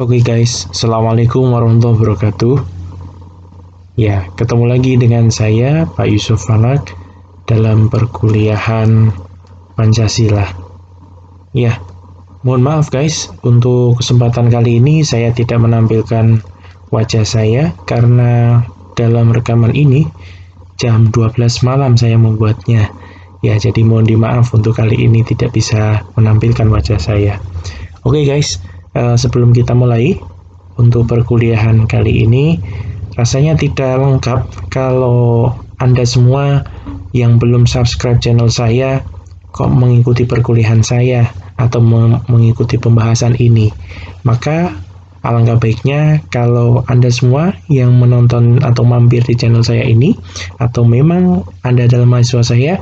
Oke guys, Assalamualaikum warahmatullahi wabarakatuh. Ya, ketemu lagi dengan saya, Pak Yusuf Falak, dalam perkuliahan Pancasila. Ya, mohon maaf guys, untuk kesempatan kali ini saya tidak menampilkan wajah saya, karena dalam rekaman ini, jam 12 malam saya membuatnya. Ya, jadi mohon dimaaf untuk kali ini tidak bisa menampilkan wajah saya. Oke guys, sebelum kita mulai untuk perkuliahan kali ini, rasanya tidak lengkap kalau Anda semua yang belum subscribe channel saya kok mengikuti perkuliahan saya atau mengikuti pembahasan ini. Maka alangkah baiknya kalau Anda semua yang menonton atau mampir di channel saya ini, atau memang Anda adalah mahasiswa saya,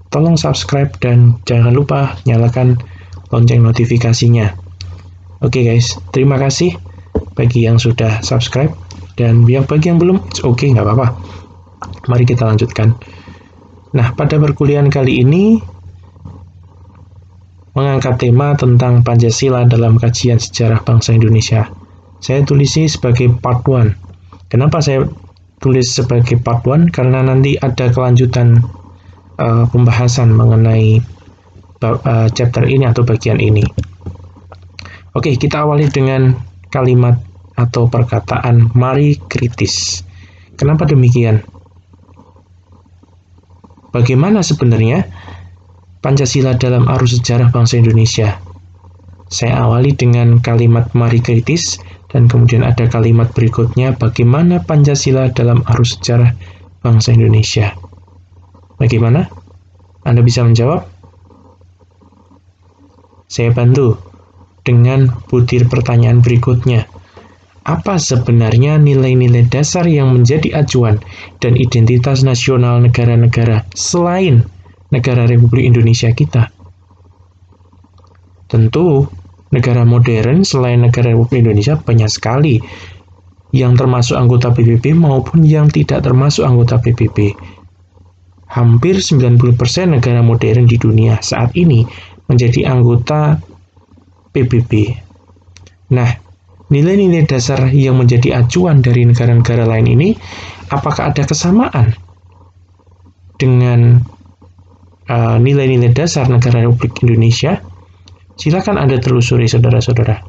tolong subscribe dan jangan lupa nyalakan lonceng notifikasinya. Oke guys, terima kasih bagi yang sudah subscribe, dan bagi yang belum, oke, nggak apa-apa. Mari kita lanjutkan. Nah, pada perkuliahan kali ini mengangkat tema tentang Pancasila dalam kajian sejarah bangsa Indonesia. Saya tulisnya sebagai part 1. Kenapa saya tulis sebagai part 1? Karena nanti ada kelanjutan pembahasan mengenai chapter ini atau bagian ini. Oke, kita awali dengan kalimat atau perkataan mari kritis. Kenapa demikian? Bagaimana sebenarnya Pancasila dalam arus sejarah bangsa Indonesia? Saya awali dengan kalimat mari kritis, dan kemudian ada kalimat berikutnya, bagaimana Pancasila dalam arus sejarah bangsa Indonesia. Bagaimana? Anda bisa menjawab? Saya bantu dengan butir pertanyaan berikutnya. Apa sebenarnya nilai-nilai dasar yang menjadi acuan dan identitas nasional negara-negara selain negara Republik Indonesia kita? Tentu, negara modern selain negara Republik Indonesia banyak sekali, yang termasuk anggota PBB maupun yang tidak termasuk anggota PBB. Hampir 90% negara modern di dunia saat ini menjadi anggota PBB. Nah, nilai-nilai dasar yang menjadi acuan dari negara-negara lain ini, apakah ada kesamaan dengan nilai-nilai dasar negara Republik Indonesia? Silakan Anda telusuri, saudara-saudara.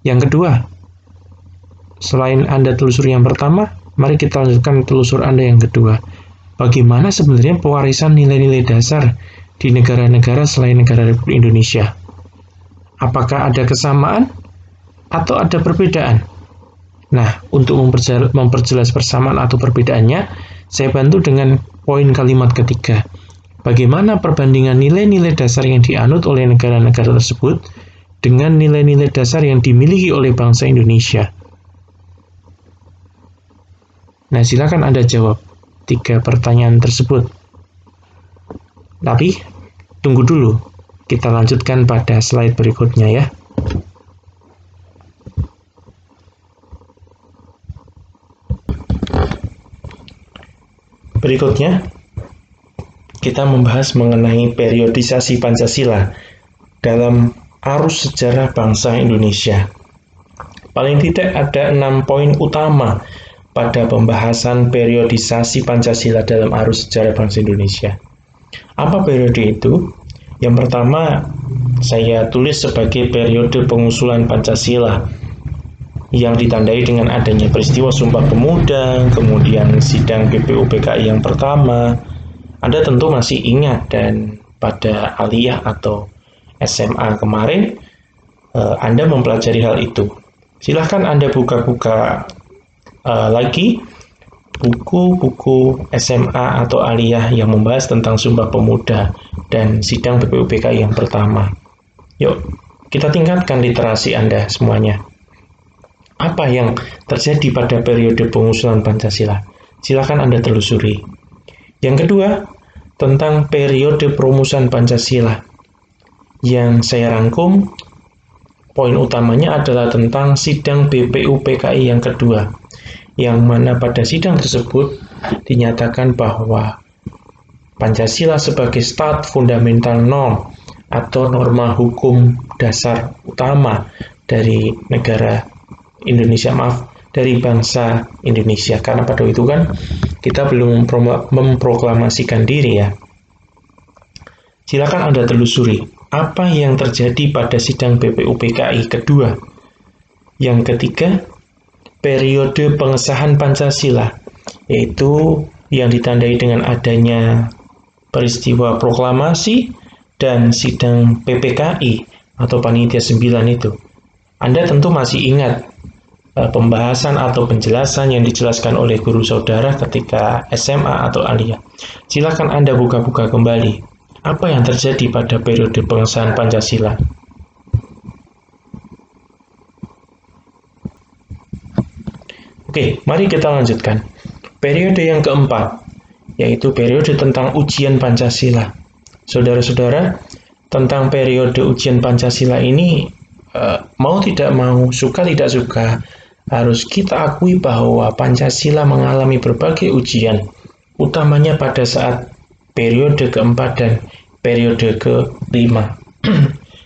Yang kedua, selain Anda telusuri yang pertama, mari kita lanjutkan telusur Anda yang kedua. Bagaimana sebenarnya pewarisan nilai-nilai dasar di negara-negara selain negara Republik Indonesia? Apakah ada kesamaan atau ada perbedaan? Nah, untuk memperjelas persamaan atau perbedaannya, saya bantu dengan poin kalimat ketiga. Bagaimana perbandingan nilai-nilai dasar yang dianut oleh negara-negara tersebut dengan nilai-nilai dasar yang dimiliki oleh bangsa Indonesia? Nah, silakan Anda jawab 3 pertanyaan tersebut. Tapi, tunggu dulu. Kita lanjutkan pada slide berikutnya ya. Berikutnya, kita membahas mengenai periodisasi Pancasila dalam arus sejarah bangsa Indonesia. Paling tidak ada 6 poin utama pada pembahasan periodisasi Pancasila dalam arus sejarah bangsa Indonesia. Apa periode itu? Yang pertama, saya tulis sebagai periode pengusulan Pancasila yang ditandai dengan adanya peristiwa Sumpah Pemuda, kemudian sidang BPUPKI yang pertama. Anda tentu masih ingat, dan pada aliyah atau SMA kemarin, Anda mempelajari hal itu. Silahkan Anda buka-buka lagi buku-buku SMA atau aliyah yang membahas tentang Sumpah Pemuda dan sidang BPUPKI yang pertama. Yuk, kita tingkatkan literasi Anda semuanya. Apa yang terjadi pada periode pengusulan Pancasila? Silakan Anda telusuri. Yang kedua, tentang periode perumusan Pancasila. Yang saya rangkum, poin utamanya adalah tentang sidang BPUPKI yang kedua, yang mana pada sidang tersebut dinyatakan bahwa Pancasila sebagai start fundamental norm atau norma hukum dasar utama dari negara Indonesia, dari bangsa Indonesia. Karena pada itu kan kita belum memproklamasikan diri ya. Silakan Anda telusuri apa yang terjadi pada sidang BPUPKI kedua. Yang ketiga, periode pengesahan Pancasila, yaitu yang ditandai dengan adanya peristiwa proklamasi dan sidang PPKI atau Panitia 9 itu. Anda tentu masih ingat pembahasan atau penjelasan yang dijelaskan oleh guru saudara ketika SMA atau Alia. Silakan Anda buka-buka kembali. Apa yang terjadi pada periode pengesahan Pancasila? Oke, mari kita lanjutkan. Periode yang keempat, yaitu periode tentang ujian Pancasila. Saudara-saudara, tentang periode ujian Pancasila ini, mau tidak mau, suka tidak suka, harus kita akui bahwa Pancasila mengalami berbagai ujian, utamanya pada saat periode keempat dan periode kelima,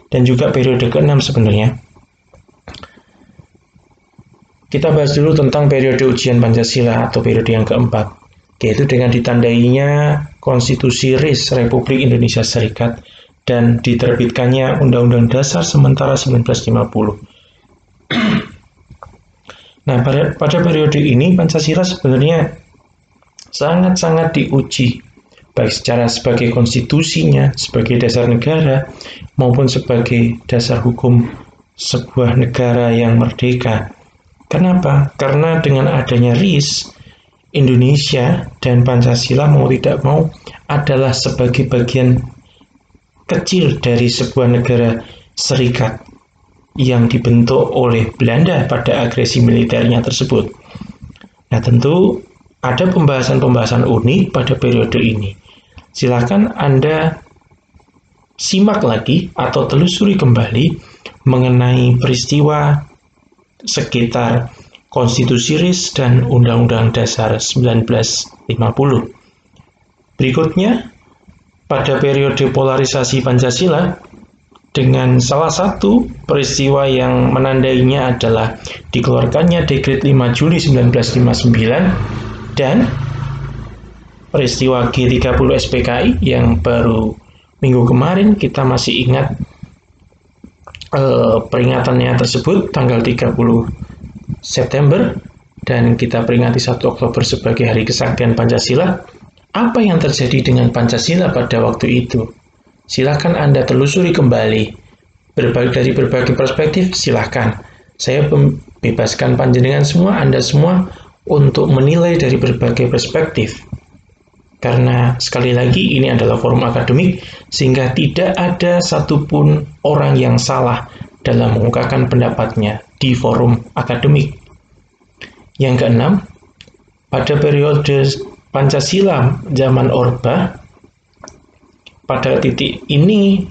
dan juga periode keenam sebenarnya. Kita bahas dulu tentang periode ujian Pancasila atau periode yang keempat, yaitu dengan ditandainya Konstitusi RIS Republik Indonesia Serikat dan diterbitkannya Undang-Undang Dasar Sementara 1950. Nah, pada periode ini Pancasila sebenarnya sangat-sangat diuji, baik secara sebagai konstitusinya, sebagai dasar negara, maupun sebagai dasar hukum sebuah negara yang merdeka. Kenapa? Karena dengan adanya RIS, Indonesia dan Pancasila mau tidak mau adalah sebagai bagian kecil dari sebuah negara serikat yang dibentuk oleh Belanda pada agresi militernya tersebut. Nah, tentu ada pembahasan-pembahasan unik pada periode ini. Silakan Anda simak lagi atau telusuri kembali mengenai peristiwa sekitar Konstitusi RIS dan Undang-Undang Dasar 1950. Berikutnya, pada periode polarisasi Pancasila, dengan salah satu peristiwa yang menandainya adalah dikeluarkannya Dekret 5 Juli 1959 dan peristiwa G30 SPKI yang baru minggu kemarin kita masih ingat peringatannya tersebut tanggal 30 September dan kita peringati 1 Oktober sebagai Hari Kesaktian Pancasila. Apa yang terjadi dengan Pancasila pada waktu itu? Silakan Anda telusuri kembali. Dari berbagai perspektif, silakan. Saya bebaskan panjenengan semua, Anda semua untuk menilai dari berbagai perspektif. Karena sekali lagi ini adalah forum akademik, sehingga tidak ada satupun orang yang salah dalam mengungkapkan pendapatnya di forum akademik. Yang keenam, pada periode Pancasila zaman Orba, pada titik ini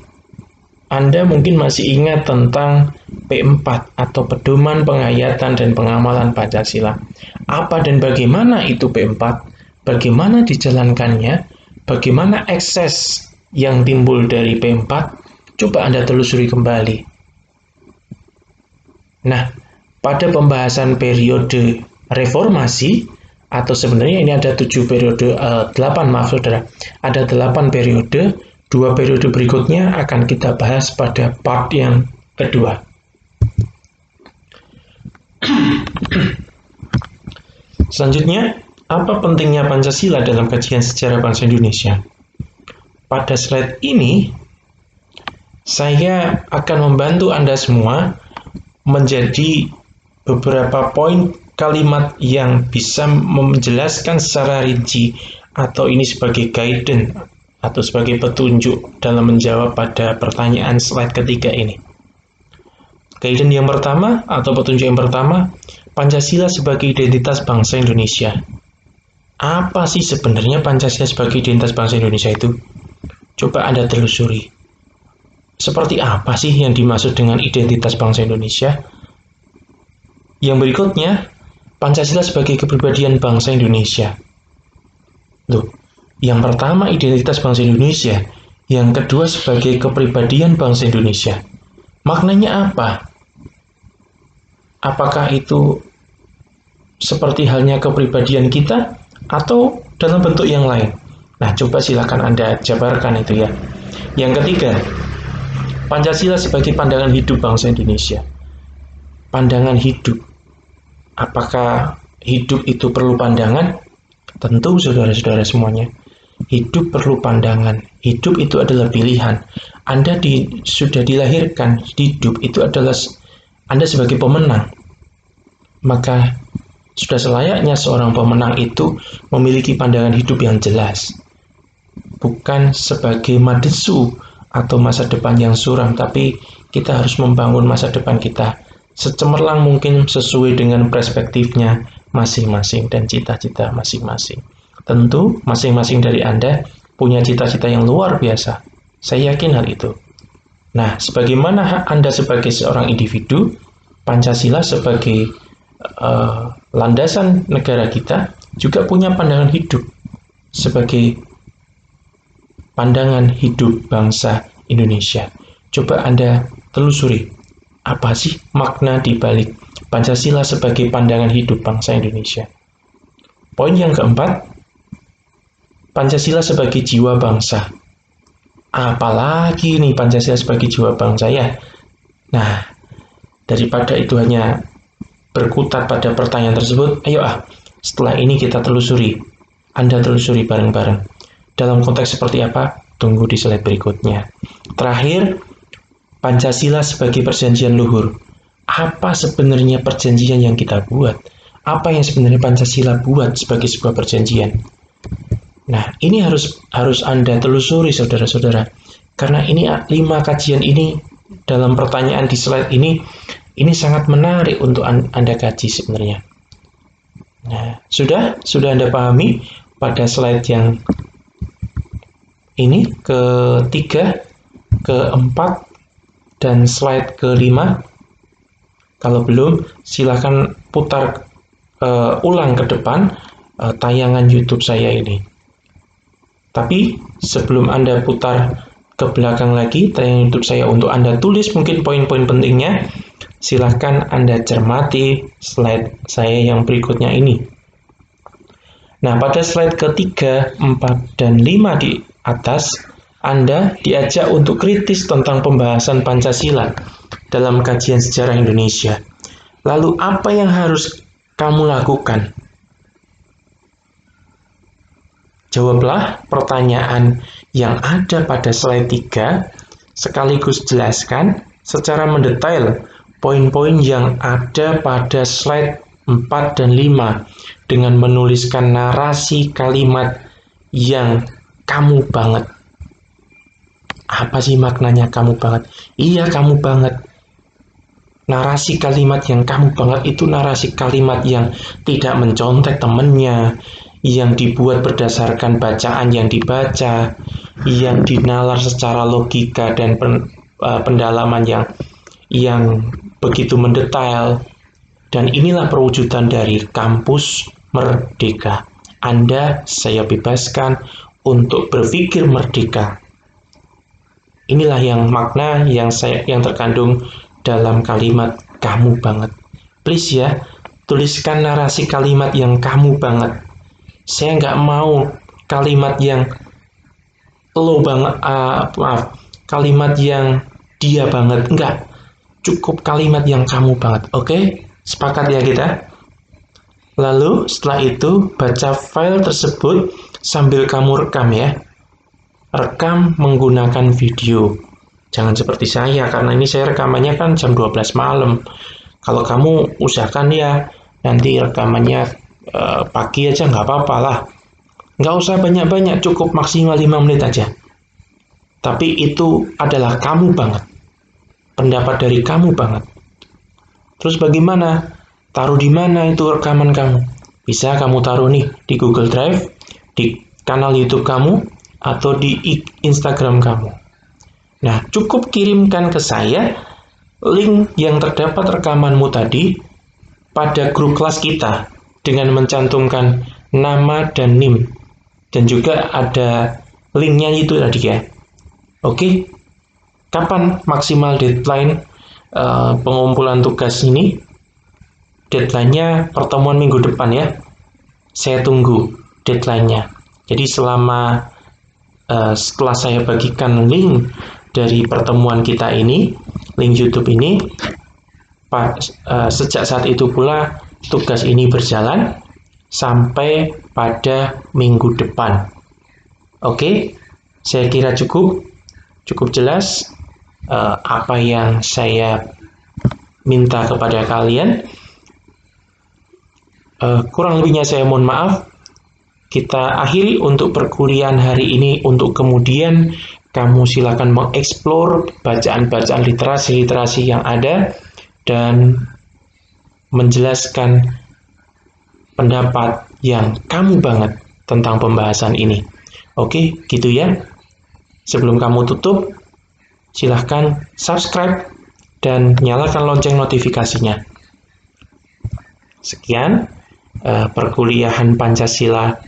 Anda mungkin masih ingat tentang P4 atau Pedoman Penghayatan dan Pengamalan Pancasila. Apa dan bagaimana itu P4? Bagaimana dijalankannya, bagaimana ekses yang timbul dari P4, coba Anda telusuri kembali. Nah, pada pembahasan periode reformasi, atau sebenarnya ini ada 7 periode, 8 maaf saudara, ada 8 periode, 2 periode berikutnya akan kita bahas pada part yang kedua. Selanjutnya, apa pentingnya Pancasila dalam kajian sejarah bangsa Indonesia? Pada slide ini, saya akan membantu Anda semua menjadi beberapa poin kalimat yang bisa menjelaskan secara rinci atau ini sebagai guidance atau sebagai petunjuk dalam menjawab pada pertanyaan slide ketiga ini. Guidance yang pertama atau petunjuk yang pertama, Pancasila sebagai identitas bangsa Indonesia. Apa sih sebenarnya Pancasila sebagai identitas bangsa Indonesia itu? Coba Anda telusuri. Seperti apa sih yang dimaksud dengan identitas bangsa Indonesia? Yang berikutnya, Pancasila sebagai kepribadian bangsa Indonesia. Loh, yang pertama identitas bangsa Indonesia, yang kedua sebagai kepribadian bangsa Indonesia. Maknanya apa? Apakah itu seperti halnya kepribadian kita atau dalam bentuk yang lain? Nah, coba silakan Anda jabarkan itu ya. Yang ketiga, Pancasila sebagai pandangan hidup bangsa Indonesia. Pandangan hidup. Apakah hidup itu perlu pandangan? Tentu saudara-saudara semuanya. Hidup perlu pandangan. Hidup itu adalah pilihan. Anda sudah dilahirkan hidup, itu adalah Anda sebagai pemenang. Maka sudah selayaknya seorang pemenang itu memiliki pandangan hidup yang jelas. Bukan sebagai madesu atau masa depan yang suram, tapi kita harus membangun masa depan kita secemerlang mungkin sesuai dengan perspektifnya masing-masing dan cita-cita masing-masing. Tentu masing-masing dari Anda punya cita-cita yang luar biasa. Saya yakin hal itu. Nah, sebagaimana hak Anda sebagai seorang individu, Pancasila sebagai landasan negara kita juga punya pandangan hidup sebagai pandangan hidup bangsa Indonesia. Coba Anda telusuri, apa sih makna di balik Pancasila sebagai pandangan hidup bangsa Indonesia? Poin yang keempat, Pancasila sebagai jiwa bangsa. Apalagi nih Pancasila sebagai jiwa bangsa ya? Nah, daripada itu hanya berkutat pada pertanyaan tersebut, ayo setelah ini kita telusuri. Anda telusuri bareng-bareng. Dalam konteks seperti apa? Tunggu di slide berikutnya. Terakhir, Pancasila sebagai perjanjian luhur. Apa sebenarnya perjanjian yang kita buat? Apa yang sebenarnya Pancasila buat sebagai sebuah perjanjian? Nah, ini harus Anda telusuri, saudara-saudara. Karena ini 5 kajian ini dalam pertanyaan di slide ini sangat menarik untuk Anda kaji sebenarnya. Nah, sudah Anda pahami pada slide yang ini, ketiga, keempat, dan slide kelima. Kalau belum, silahkan putar ulang ke depan tayangan YouTube saya ini. Tapi sebelum Anda putar ke belakang lagi tayangan YouTube saya untuk Anda tulis mungkin poin-poin pentingnya, silahkan Anda cermati slide saya yang berikutnya ini. Nah, pada slide ketiga, 4, dan 5 di atas, Anda diajak untuk kritis tentang pembahasan Pancasila dalam kajian sejarah Indonesia. Lalu apa yang harus kamu lakukan? Jawablah pertanyaan yang ada pada slide 3, sekaligus jelaskan secara mendetail poin-poin yang ada pada slide 4 dan 5 dengan menuliskan narasi kalimat yang kamu banget. Apa sih maknanya kamu banget? Iya, kamu banget. Narasi kalimat yang kamu banget itu narasi kalimat yang tidak mencontek temennya, yang dibuat berdasarkan bacaan yang dibaca, yang dinalar secara logika dan pendalaman yang begitu mendetail. Dan inilah perwujudan dari kampus merdeka. Anda saya bebaskan untuk berpikir merdeka. Inilah yang makna yang terkandung dalam kalimat kamu banget. Please ya, tuliskan narasi kalimat yang kamu banget. Saya nggak mau kalimat yang lo banget, kalimat yang dia banget. Enggak, cukup kalimat yang kamu banget. Oke? Sepakat ya kita? Lalu setelah itu baca file tersebut sambil kamu rekam ya. Rekam menggunakan video. Jangan seperti saya, karena ini saya rekamannya kan jam 12 malam. Kalau kamu usahakan ya, nanti rekamannya pagi aja nggak apa-apa lah. Nggak usah banyak-banyak, cukup maksimal 5 menit aja. Tapi itu adalah kamu banget. Pendapat dari kamu banget. Terus bagaimana? Taruh di mana itu rekaman kamu? Bisa kamu taruh nih di Google Drive, di kanal YouTube kamu, atau di Instagram kamu. Nah, cukup kirimkan ke saya link yang terdapat rekamanmu tadi pada grup kelas kita dengan mencantumkan nama dan NIM. Dan juga ada linknya itu tadi ya. Oke, kapan maksimal deadline pengumpulan tugas ini? deadline-nya pertemuan minggu depan ya. Saya tunggu deadline-nya. Jadi setelah saya bagikan link dari pertemuan kita ini, link YouTube ini, sejak saat itu pula tugas ini berjalan sampai pada minggu depan. Oke, saya kira cukup jelas apa yang saya minta kepada kalian. Kurang lebihnya saya mohon maaf. Kita akhiri untuk perkuliahan hari ini, untuk kemudian kamu silakan mengeksplor bacaan-bacaan literasi-literasi yang ada dan menjelaskan pendapat yang kamu banget tentang pembahasan ini. Oke, gitu ya. Sebelum kamu tutup, silahkan subscribe dan nyalakan lonceng notifikasinya. Sekian perkuliahan Pancasila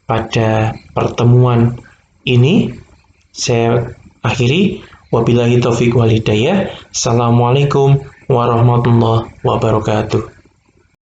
pada pertemuan ini. Saya akhiri. Wabillahi taufiq wal hidayah. Assalamualaikum warahmatullahi wabarakatuh.